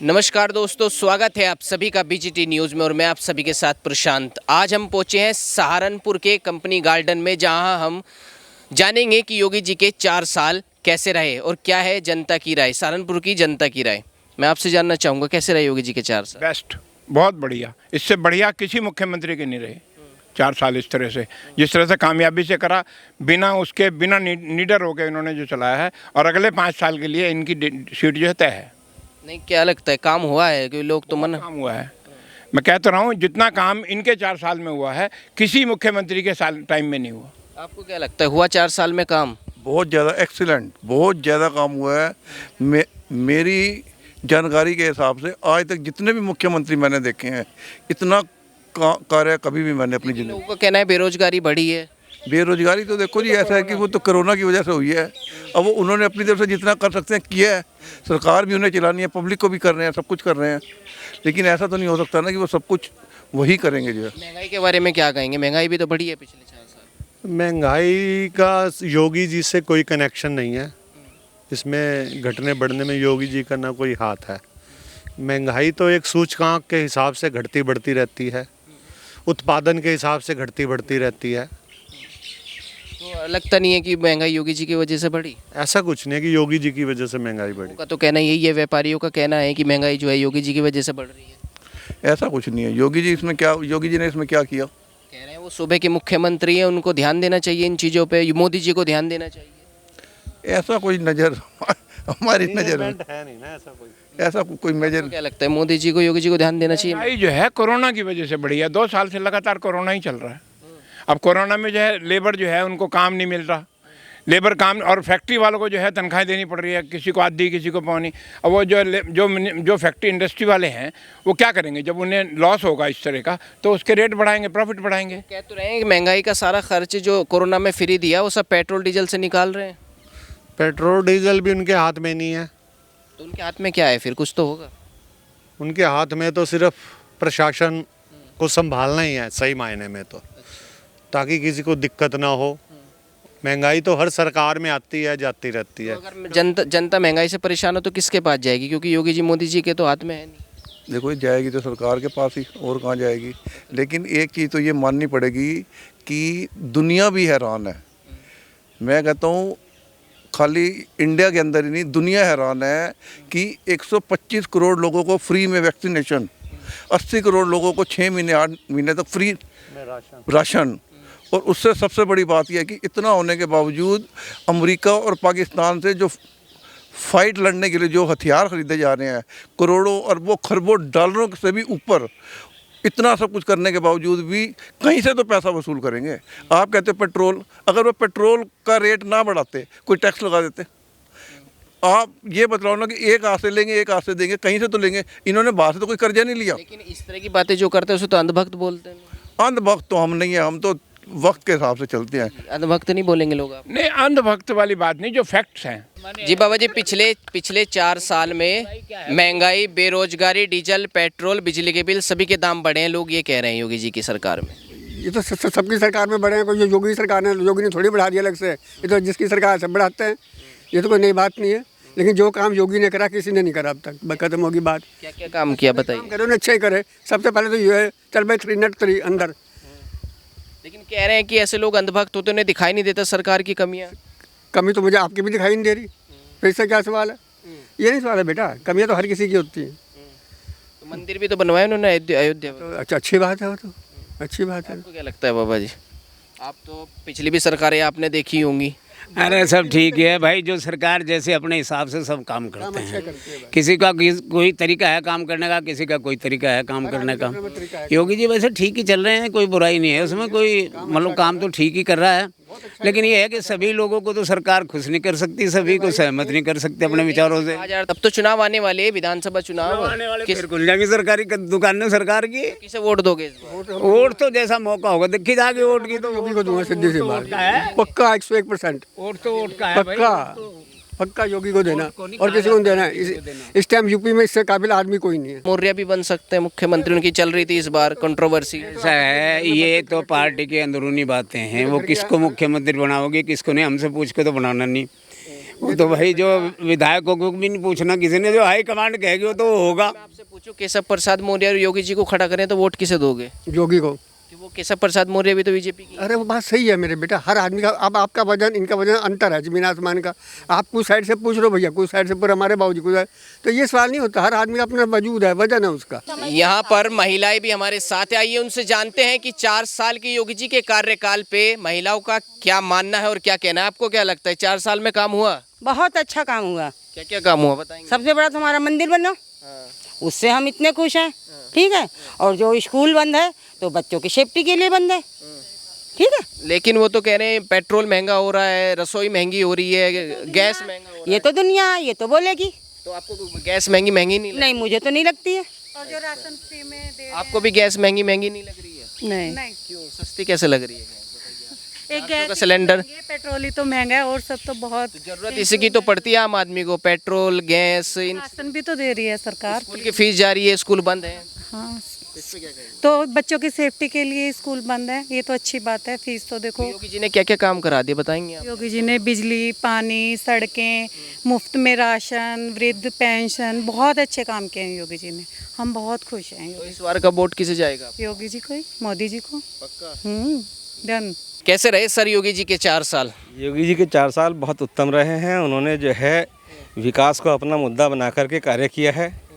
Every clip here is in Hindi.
नमस्कार दोस्तों, स्वागत है आप सभी का बीजीटी न्यूज़ में और मैं आप सभी के साथ प्रशांत। आज हम पहुंचे हैं सहारनपुर के कंपनी गार्डन में, जहां हम जानेंगे कि योगी जी के 4 साल कैसे रहे और क्या है जनता की राय, सहारनपुर की जनता की राय। मैं आपसे जानना चाहूँगा कैसे रहे योगी जी के 4 साल। बेस्ट, बहुत बढ़िया। इससे बढ़िया किसी मुख्यमंत्री के नहीं रहे 4 साल। इस तरह से जिस तरह से कामयाबी से करा, बिना निडर होकर इन्होंने जो चलाया है, और अगले 5 साल के लिए इनकी सीट जो है तय है। नहीं, क्या लगता है काम हुआ है? क्योंकि लोग तो मन काम हुआ है। मैं कहता रहा हूँ जितना काम इनके 4 साल में हुआ है किसी मुख्यमंत्री के साल टाइम में नहीं हुआ। आपको क्या लगता है, हुआ 4 साल में काम? बहुत ज़्यादा एक्सीलेंट, बहुत ज़्यादा काम हुआ है। मेरी जानकारी के हिसाब से आज तक जितने भी मुख्यमंत्री मैंने देखे हैं, इतना कार्य कभी भी मैंने अपनी लोगों जिंदगी। का कहना है बेरोजगारी बढ़ी है। बेरोजगारी तो देखो जी, ऐसा है कि वो तो कोरोना की वजह से हुई है। अब वो उन्होंने अपनी तरफ से जितना कर सकते हैं किया है। सरकार भी उन्हें चलानी है, पब्लिक को भी कर रहे हैं, सब कुछ कर रहे हैं। लेकिन ऐसा तो नहीं हो सकता ना कि वो सब कुछ वही करेंगे जो है। महंगाई के बारे में क्या कहेंगे? महंगाई भी तो बढ़ी है पिछले 4 साल। महंगाई का योगी जी से कोई कनेक्शन नहीं है। इसमें घटने बढ़ने में योगी जी का ना कोई हाथ है। महंगाई तो एक सूचकांक के हिसाब से घटती बढ़ती रहती है, उत्पादन के हिसाब से घटती बढ़ती रहती है। तो लगता नहीं है कि महंगाई योगी जी की वजह से बढ़ी? ऐसा कुछ नहीं है कि योगी जी की वजह से महंगाई बढ़ी। उनका तो कहना यही है, व्यापारियों का कहना है कि महंगाई जो है योगी जी की वजह से बढ़ रही है। ऐसा कुछ नहीं है। योगी जी ने इसमें क्या किया? कह रहे हैं वो सूबे के मुख्यमंत्री हैं, उनको ध्यान देना चाहिए इन चीज़ों पे, मोदी जी को ध्यान देना चाहिए। ऐसा कोई नज़र हमारी नज़र में है नहीं ना ऐसा कोई। ऐसा कोई मेजर। क्या लगता है, मोदी जी को योगी जी को ध्यान देना चाहिए? महंगाई जो है कोरोना की वजह से बढ़ी है। 2 साल से लगातार कोरोना ही चल रहा है। अब कोरोना में जो है लेबर जो है उनको काम नहीं मिल रहा। लेबर काम और फैक्ट्री वालों को जो है तनख्वाहें देनी पड़ रही है, किसी को आधी किसी को पौनी। अब वो जो फैक्ट्री इंडस्ट्री वाले हैं वो क्या करेंगे? जब उन्हें लॉस होगा इस तरह का तो उसके रेट बढ़ाएंगे, प्रॉफिट बढ़ाएंगे। कह तो रहे हैं कि महंगाई का सारा खर्च जो कोरोना में फ्री दिया वो सब पेट्रोल डीजल से निकाल रहे हैं। पेट्रोल डीजल भी उनके हाथ में नहीं है। तो उनके हाथ में क्या है फिर? कुछ तो होगा। उनके हाथ में तो सिर्फ प्रशासन को संभालना ही है सही मायने में, तो ताकि किसी को दिक्कत ना हो। महंगाई तो हर सरकार में आती है जाती रहती है। तो अगर जनता महंगाई से परेशान हो तो किसके पास जाएगी? क्योंकि योगी जी मोदी जी के तो हाथ में है नहीं। देखो जाएगी तो सरकार के पास ही, और कहाँ जाएगी। लेकिन एक चीज़ तो ये माननी पड़ेगी कि दुनिया भी हैरान है। मैं कहता हूँ खाली इंडिया के अंदर ही नहीं, दुनिया हैरान है कि 125 करोड़ लोगों को फ्री में वैक्सीनेशन, 80 करोड़ लोगों को 6 महीने 8 महीने तक फ्री राशन। और उससे सबसे बड़ी बात यह है कि इतना होने के बावजूद अमेरिका और पाकिस्तान से जो फाइट लड़ने के लिए जो हथियार खरीदे जा रहे हैं, करोड़ों अरबों खरबों डॉलरों से भी ऊपर, इतना सब कुछ करने के बावजूद भी कहीं से तो पैसा वसूल करेंगे। आप कहते पेट्रोल, अगर वो पेट्रोल का रेट ना बढ़ाते, कोई टैक्स लगा देते, आप ये बतलाओ ना कि एक हाथ से लेंगे एक हाथ से देंगे, कहीं से तो लेंगे। इन्होंने बाहर से तो कोई कर्जा नहीं लिया। लेकिन इस तरह की बातें जो करते हैं उसे तो अंधभक्त बोलते हैं। अंधभक्त तो हम नहीं है, हम तो वक्त के हिसाब से चलते हैं। अंधभक्त नहीं बोलेंगे लोग आप? नहीं, अंधभक्त वाली बात नहीं, जो फैक्ट्स हैं। जी बाबा जी, पिछले 4 साल में महंगाई, बेरोजगारी, डीजल, पेट्रोल, बिजली के बिल सभी के दाम बढ़े हैं, लोग ये कह रहे हैं योगी जी की सरकार में। ये तो सबकी सरकार में बढ़े हैं। कोई योगी सरकार ने, योगी ने थोड़ी बढ़ा दिया अलग से। ये तो जिसकी सरकार सब बढ़ाते हैं। ये तो कोई नई बात नहीं है। लेकिन जो काम योगी ने करा किसी ने नहीं करा अब तक। खत्म होगी बात। क्या क्या काम किया बताइए? करे उन्हें अच्छा ही करे। सबसे पहले तो ये है चल भाई 3 अंदर। लेकिन कह रहे हैं कि ऐसे लोग अंधभक्त होते, उन्हें दिखाई नहीं देता सरकार की कमियां। कमी तो मुझे आपकी भी दिखाई नहीं दे रही। फिर से क्या सवाल है? ये नहीं सवाल है बेटा, कमियाँ तो हर किसी की होती हैं। तो मंदिर भी तो बनवाए उन्होंने अयोध्या में। तो अच्छा, अच्छी बात है, वो तो अच्छी बात है। आपको क्या लगता है बाबा जी? आप तो पिछली भी सरकारें आपने देखी होंगी। अरे सब ठीक है भाई, जो सरकार जैसे अपने हिसाब से सब काम करते हैं। किसी का कोई तरीका है काम करने का, किसी का कोई तरीका है काम करने का। योगी जी वैसे ठीक ही चल रहे हैं, कोई बुराई नहीं है उसमें, कोई मतलब काम तो ठीक ही कर रहा है। लेकिन ये है कि सभी लोगों को तो सरकार खुश नहीं कर सकती, सभी को सहमत नहीं कर सकती अपने विचारों से। अब तो चुनाव आने वाले हैं, विधानसभा चुनाव आने वाले, फिर खुल जाएंगी सरकारी दुकानें सरकार की। किसे वोट दोगे इस बार? वोट तो जैसा मौका होगा देखी जाएगी। वोट की तो योगी को दूंगा सीधी सी बात, पक्का 101%। वोट तो वोट का है भाई। पक्का योगी को देना और किसी को नहीं देना। इस टाइम यूपी में इससे काबिल आदमी कोई नहीं है। मौर्य भी बन सकते हैं मुख्यमंत्री, उनकी चल रही थी इस बार कंट्रोवर्सी। ऐसा है, ये तो पार्टी की अंदरूनी बातें हैं। वो किसको मुख्यमंत्री बनाओगे किसको नहीं, हमसे पूछ के तो बनाना नहीं। वो तो भाई जो विधायकों को भी नहीं पूछना किसी ने, जो हाई कमांड कहेगी वो तो होगा। आपसे पूछो केशव प्रसाद मौर्य और योगी जी को खड़ा करें तो वोट किसे दोगे? योगी को। कि वो केशव प्रसाद मौर्य भी तो बीजेपी की। अरे वो बात सही है मेरे बेटा, हर आदमी का, अब आपका वजन इनका वजन अंतर है जमीन आसमान का। आप कुछ साइड से पूछ लो भैया, कुछ साइड से पूरा हमारे बाबूजी कुछ, तो ये सवाल नहीं होता। हर आदमी का अपना वजूद है, वजन है उसका। यहाँ पर महिलाएं भी हमारे साथ आइए, उनसे जानते हैं कि 4 साल के योगी जी के कार्यकाल पे महिलाओं का क्या मानना है और क्या कहना है। आपको क्या लगता है 4 साल में काम हुआ? बहुत अच्छा काम हुआ। क्या क्या काम हुआ बताएंगे? सबसे बड़ा तो हमारा मंदिर बना, उससे हम इतने खुश हैं। ठीक है, और जो स्कूल बंद है तो बच्चों की सेफ्टी के लिए बंद है। ठीक है, लेकिन वो तो कह रहे हैं पेट्रोल महंगा हो रहा है, रसोई महंगी हो रही है, गैस महंगा हो रहा है। ये तो दुनिया ये तो बोलेगी। तो आपको गैस महंगी महंगी नहीं नहीं, मुझे तो नहीं लगती है। और जो राशन फ्री में दे आपको भी गैस महंगी महंगी नहीं लग रही है? नहीं, क्यों, सस्ती कैसे लग रही है गैस? एक 400 गैस का सिलेंडर। ये पेट्रोल ही तो महंगा है और सब तो बहुत। जरूरत इसी की तो पड़ती है आम आदमी को, पेट्रोल गैस, इन राशन भी तो दे रही है सरकार। स्कूल की फीस जा रही है, स्कूल बंद है। हाँ, इस पे क्या कहेंगे? तो बच्चों की सेफ्टी के लिए स्कूल बंद है, ये तो अच्छी बात है। फीस तो देखो, योगी जी ने क्या क्या काम करा दिए बताएंगे आप? योगी जी ने बिजली, पानी, सड़कें, मुफ्त में राशन, वृद्ध पेंशन, बहुत अच्छे काम किए हैं योगी जी ने। हम बहुत खुश हैं तो इस बार का वोट किसे जाएगा? योगी जी को ही, मोदी जी को। पक्का। डन। कैसे रहे सर योगी जी के 4 साल? योगी जी के 4 साल बहुत उत्तम रहे हैं। उन्होंने जो है विकास को अपना मुद्दा बना करके कार्य किया है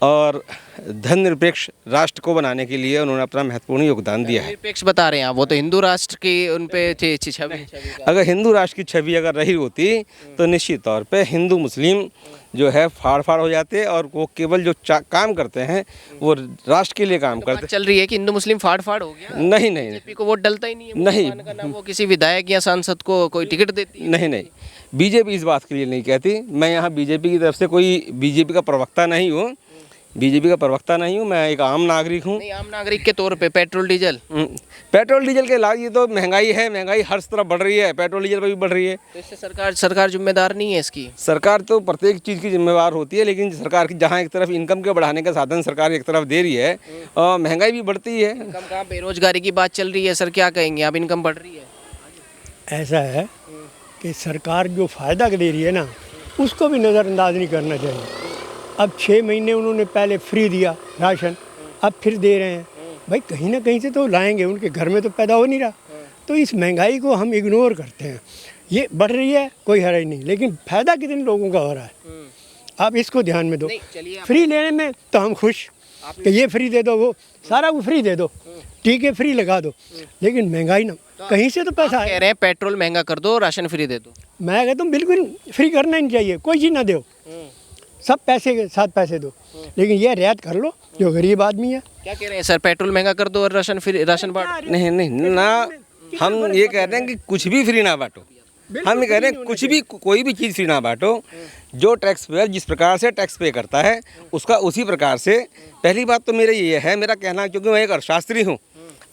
और धर्मनिरपेक्ष राष्ट्र को बनाने के लिए उन्होंने अपना महत्वपूर्ण योगदान दिया है। निरपेक्ष बता रहे हैं आप, वो तो हिंदू राष्ट्र की उन पे छवि। अगर हिंदू राष्ट्र की छवि अगर रही होती तो निश्चित तौर पे हिंदू मुस्लिम जो है फाड़ फाड़ हो जाते और वो केवल जो काम करते हैं वो राष्ट्र के लिए काम करते। चल रही है कि हिंदू मुस्लिम फाड़ फाड़ हो गया। नहीं नहीं बीजेपी को वोट डलता ही नहीं है। नहीं। मुसलमान का नाम वो किसी विधायक या सांसद को कोई टिकट देती है? नहीं, बीजेपी इस बात के लिए नहीं कहती। मैं यहाँ बीजेपी की तरफ से कोई बीजेपी का प्रवक्ता नहीं हूँ, मैं एक आम नागरिक हूँ। नहीं, आम नागरिक के तौर पे पेट्रोल डीजल के लाभ, ये तो महंगाई है, महंगाई हर तरफ बढ़ रही है, पेट्रोल डीजल पर भी बढ़ रही है। तो इससे सरकार जिम्मेदार नहीं है इसकी? सरकार तो प्रत्येक चीज़ की जिम्मेवार होती है, लेकिन सरकार की जहाँ एक तरफ इनकम के बढ़ाने का साधन सरकार एक तरफ दे रही है और महंगाई भी बढ़ती है। इनकम कहाँ, बेरोजगारी की बात चल रही है सर, क्या कहेंगे आप? इनकम बढ़ रही है। ऐसा है कि सरकार जो फ़ायदा दे रही है ना, उसको भी नज़रअंदाज नहीं करना चाहिए। अब 6 महीने उन्होंने पहले फ्री दिया राशन, अब फिर दे रहे हैं। भाई कहीं ना कहीं से तो लाएंगे, उनके घर में तो पैदा हो नहीं रहा। तो इस महंगाई को हम इग्नोर करते हैं। ये बढ़ रही है, कोई हराई नहीं, लेकिन फ़ायदा कितने लोगों का हो रहा है, आप इसको ध्यान में दो। फ्री लेने में तो हम खुश कि ये फ्री दे दो, वो सारा वो फ्री दे दो, ठीक है फ्री लगा दो, लेकिन महंगाई ना, कहीं से तो पैसा कह रहे हैं पेट्रोल महंगा कर दो, राशन फ्री दे दो। मैं कहता हूँ बिल्कुल फ्री करना ही नहीं चाहिए, कोई चीज़ ना दो, सब पैसे के साथ पैसे दो, लेकिन ये रियायत कर लो जो गरीब आदमी है। क्या कह रहे हैं सर, पेट्रोल महंगा कर दो और राशन फ्री, राशन बांट? नहीं ना, हम ये कह रहे हैं कि कुछ भी फ्री ना बांटो। हम ये कह रहे हैं कुछ भी, कोई भी चीज़ फ्री ना बांटो। जो टैक्स पेयर जिस प्रकार से टैक्स पे करता है उसका उसी प्रकार से। पहली बात तो मेरा ये है, मेरा कहना, क्योंकि मैं एक अर्थशास्त्री हूँ,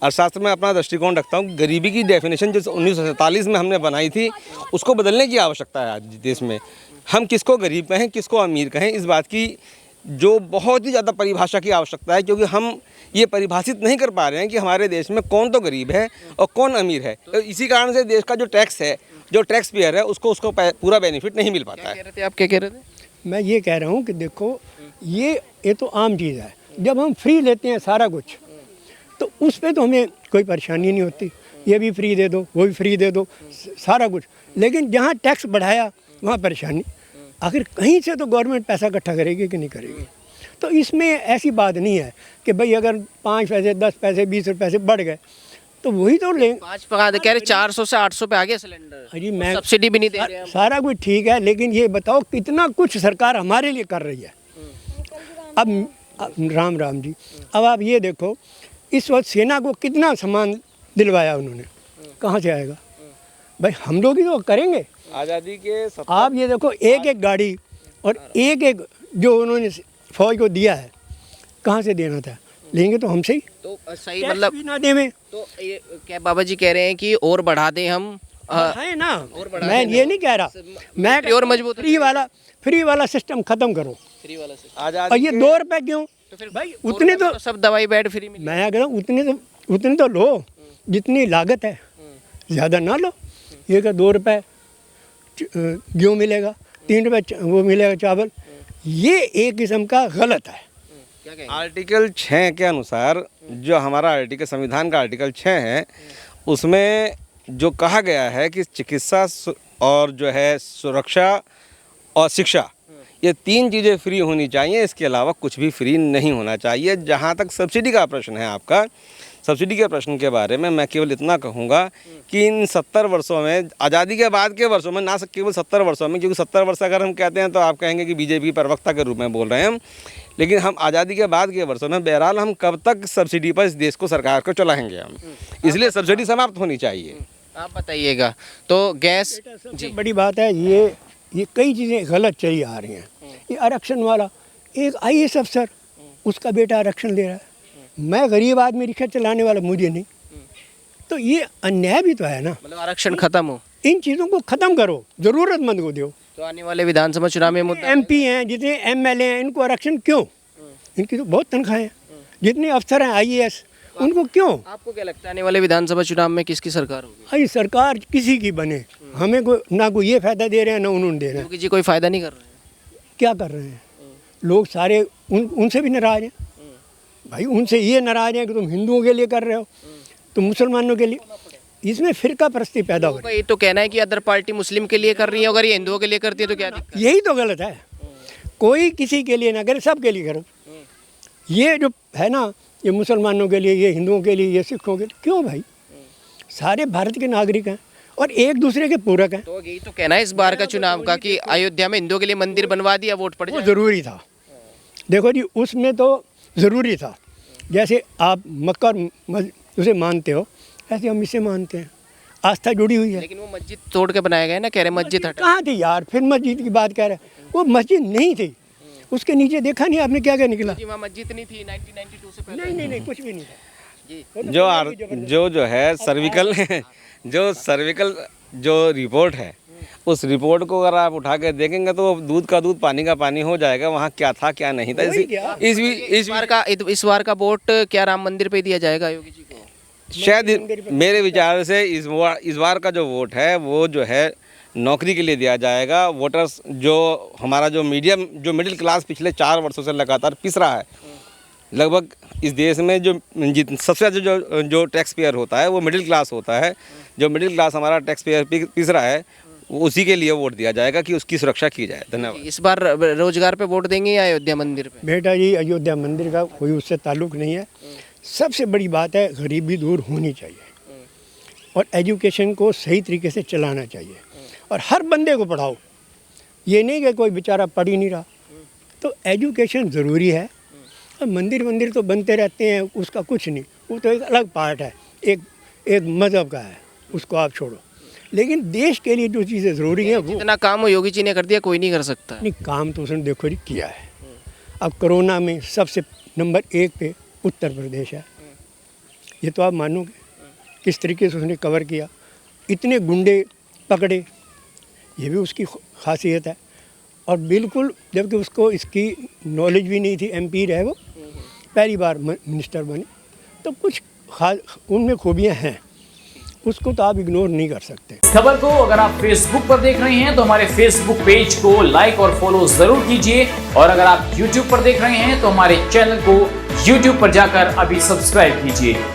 अर्थशास्त्र में अपना दृष्टिकोण रखता हूँ। गरीबी की डेफिनेशन जो 1947 में हमने बनाई थी उसको बदलने की आवश्यकता है आज देश में। हम किसको गरीब कहें, किसको अमीर कहें, इस बात की जो बहुत ही ज़्यादा परिभाषा की आवश्यकता है, क्योंकि हम ये परिभाषित नहीं कर पा रहे हैं कि हमारे देश में कौन तो गरीब है और कौन अमीर है। तो इसी कारण से देश का जो टैक्स है, जो टैक्स पेयर है, उसको पूरा बेनिफिट नहीं मिल पाता है। आप क्या कह रहे थे? मैं ये कह रहा हूँ कि देखो ये तो आम चीज़ है। जब हम फ्री लेते हैं सारा कुछ, तो उस पर तो हमें कोई परेशानी नहीं होती, ये भी फ्री दे दो, वो भी फ्री दे दो, सारा कुछ। लेकिन जहाँ टैक्स बढ़ाया वहाँ परेशानी। आखिर कहीं से तो गवर्नमेंट पैसा इकट्ठा करेगी कि नहीं करेगी। तो इसमें ऐसी बात नहीं है कि भाई अगर 5 पैसे 10 पैसे 20 पैसे बढ़ गए तो वही तो लें। 5 कह रहे 400 से 800 पे आ गया सिलेंडर। अजी मैं सब्सिडी भी नहीं दे रहे हैं। सारा कुछ ठीक है, लेकिन ये बताओ कितना कुछ सरकार हमारे लिए कर रही है। अब राम जी, अब आप ये देखो, इस वक्त सेना को कितना सामान दिलवाया उन्होंने, कहाँ से आएगा भाई? हम लोग ही तो करेंगे। आज़ादी के आप ये देखो, एक गाड़ी और एक जो उन्होंने फौज को दिया है, कहाँ से देना था? लेंगे तो हमसे ही। तो सही मतलब ना दें। तो ये क्या बाबा जी कह रहे हैं कि और बढ़ा दें हम? है ना, मैं ये नहीं कह रहा, मैं और मजबूत फ्री वाला सिस्टम खत्म करो। फ्री वाला सिस्टम। और ये 2 रुपए क्यों? तो फिर भाई उतने तो सब दवाई बेड फ्री मिले। मैं कह रहा हूँ उतने तो लो जितनी लागत है, ज़्यादा ना लो। ये क्या 2 रुपए गेहूँ मिलेगा, 3 रुपये वो मिलेगा चावल। ये एक किस्म का गलत है। आर्टिकल 6 के अनुसार जो हमारा आर्टिकल संविधान का आर्टिकल 6 है, उसमें जो कहा गया है कि चिकित्सा और जो है सुरक्षा और शिक्षा, ये 3 चीज़ें फ्री होनी चाहिए, इसके अलावा कुछ भी फ्री नहीं होना चाहिए। जहाँ तक सब्सिडी का प्रश्न है आपका, सब्सिडी के प्रश्न के बारे में मैं केवल इतना कहूँगा कि इन 70 वर्षों में, आज़ादी के बाद के वर्षों में, ना केवल 70 वर्षों में, क्योंकि 70 वर्ष अगर हम कहते हैं तो आप कहेंगे कि बीजेपी प्रवक्ता के रूप में बोल रहे हैं हम, लेकिन हम आज़ादी के बाद के वर्षों में बहरहाल हम कब तक सब्सिडी पर इस देश को, सरकार को चलाएँगे हम, इसलिए सब्सिडी समाप्त होनी चाहिए। आप बताइएगा। तो गैस सबसे बड़ी बात है ये कई चीज़ें गलत चली आ रही हैं। ये आरक्षण वाला, एक IAS अफसर, उसका बेटा आरक्षण ले रहा है, मैं गरीब आदमी रिक्शा चलाने वाला, मुझे नहीं। तो ये अन्याय भी तो है ना। मतलब आरक्षण खत्म हो, इन चीज़ों को ख़त्म करो, ज़रूरतमंद को दो। तो आने वाले विधानसभा चुनाव में मुद्दा MP हैं, जितने MLA हैं, इनको आरक्षण क्यों? इनकी तो बहुत तनख्वाहें हैं। जितने अफसर हैं IAS, उनको क्यों? आपको क्या लगता है आने वाले विधानसभा चुनाव में किसकी सरकार होगी? अरे सरकार किसी की बने, हमें ना कोई ये फायदा दे रहे हैं ना उन्होंने दे रहे हैं। योगी जी कोई फायदा नहीं कर रहे हैं। क्या कर रहे हैं लोग सारे? उनसे भी नाराज हैं भाई। उनसे ये नाराज हैं कि तुम हिंदुओं के लिए कर रहे हो, तुम मुसलमानों के लिए। इसमें फिरका परस्ती पैदा हो रही है। ये तो कहना है कि अदर पार्टी मुस्लिम के लिए कर रही है, अगर ये हिंदुओं के लिए करती है तो क्या दिक्कत? यही तो गलत है। कोई किसी के लिए ना करे, सब के लिए करो। ये जो है ना, ये मुसलमानों के लिए, ये हिंदुओं के लिए, ये सिखों के लिए, क्यों भाई? सारे भारत के नागरिक हैं और एक दूसरे के पूरक हैं। तो यही तो कहना है इस बार का चुनाव का कि अयोध्या में हिंदुओं के लिए मंदिर बनवा दिया, वोट पड़ वो जाए। ज़रूरी था। देखो जी, उसमें तो ज़रूरी था। जैसे आप मक्का उसे मानते हो, ऐसे हम इसे मानते हैं, आस्था जुड़ी हुई है। लेकिन वो मस्जिद तोड़ के बनाया गया ना, कह रहे मस्जिद हटा। कहाँ थी यार? फिर मस्जिद की बात कह रहे हैं। वो मस्जिद नहीं थी, उसके नीचे देखा नहीं आपने क्या क्या निकला? जी वहाँ मस्जिद नहीं थी 1992 से पहले। नहीं कुछ भी नहीं था। जो है सर्विकल जो रिपोर्ट है, उस रिपोर्ट को अगर आप उठा के देखेंगे तो दूध का दूध, पानी का पानी हो जाएगा। वहाँ क्या था क्या नहीं था। इस बार का वोट क्या राम मंदिर पे दिया जाएगा योगी जी को? शायद मेरे विचार से इस बार का जो वोट है वो जो है नौकरी के लिए दिया जाएगा। वोटर्स जो हमारा जो मिडिल क्लास पिछले 4 वर्षों से लगातार पिस रहा है, लगभग इस देश में जो सबसे ज़्यादा जो टैक्स पेयर होता है वो मिडिल क्लास होता है। जो मिडिल क्लास हमारा टैक्स पेयर पिस रहा है, उसी के लिए वोट दिया जाएगा कि उसकी सुरक्षा की जाए। धन्यवाद। इस बार रोजगार पे वोट देंगे या अयोध्या मंदिर पे? बेटा जी, अयोध्या मंदिर का कोई उससे ताल्लुक नहीं है। सबसे बड़ी बात है, गरीबी दूर होनी चाहिए और एजुकेशन को सही तरीके से चलाना चाहिए और हर बंदे को पढ़ाओ। ये नहीं कि कोई बेचारा पढ़ ही नहीं रहा। तो एजुकेशन ज़रूरी है। और मंदिर तो बनते रहते हैं, उसका कुछ नहीं, वो तो एक अलग पार्ट है, एक मज़हब का है, उसको आप छोड़ो। लेकिन देश के लिए जो चीज़ें ज़रूरी हैं, वो जितना काम योगी जी ने कर दिया, कोई नहीं कर सकता। नहीं, काम तो उसने देखो जी किया है। अब कोरोना में सबसे नंबर 1 पे उत्तर प्रदेश है, ये तो आप मानोगे। किस तरीके से उसने कवर किया, इतने गुंडे पकड़े, ये भी उसकी खासियत है। और बिल्कुल, जबकि उसको इसकी नॉलेज भी नहीं थी, MP रहे, वो पहली बार मिनिस्टर बने, तो कुछ उनमें खूबियाँ हैं, उसको तो आप इग्नोर नहीं कर सकते। खबर को अगर आप फेसबुक पर देख रहे हैं तो हमारे फेसबुक पेज को लाइक और फॉलो जरूर कीजिए, और अगर आप यूट्यूब पर देख रहे हैं तो हमारे चैनल को यूट्यूब पर जाकर अभी सब्सक्राइब कीजिए।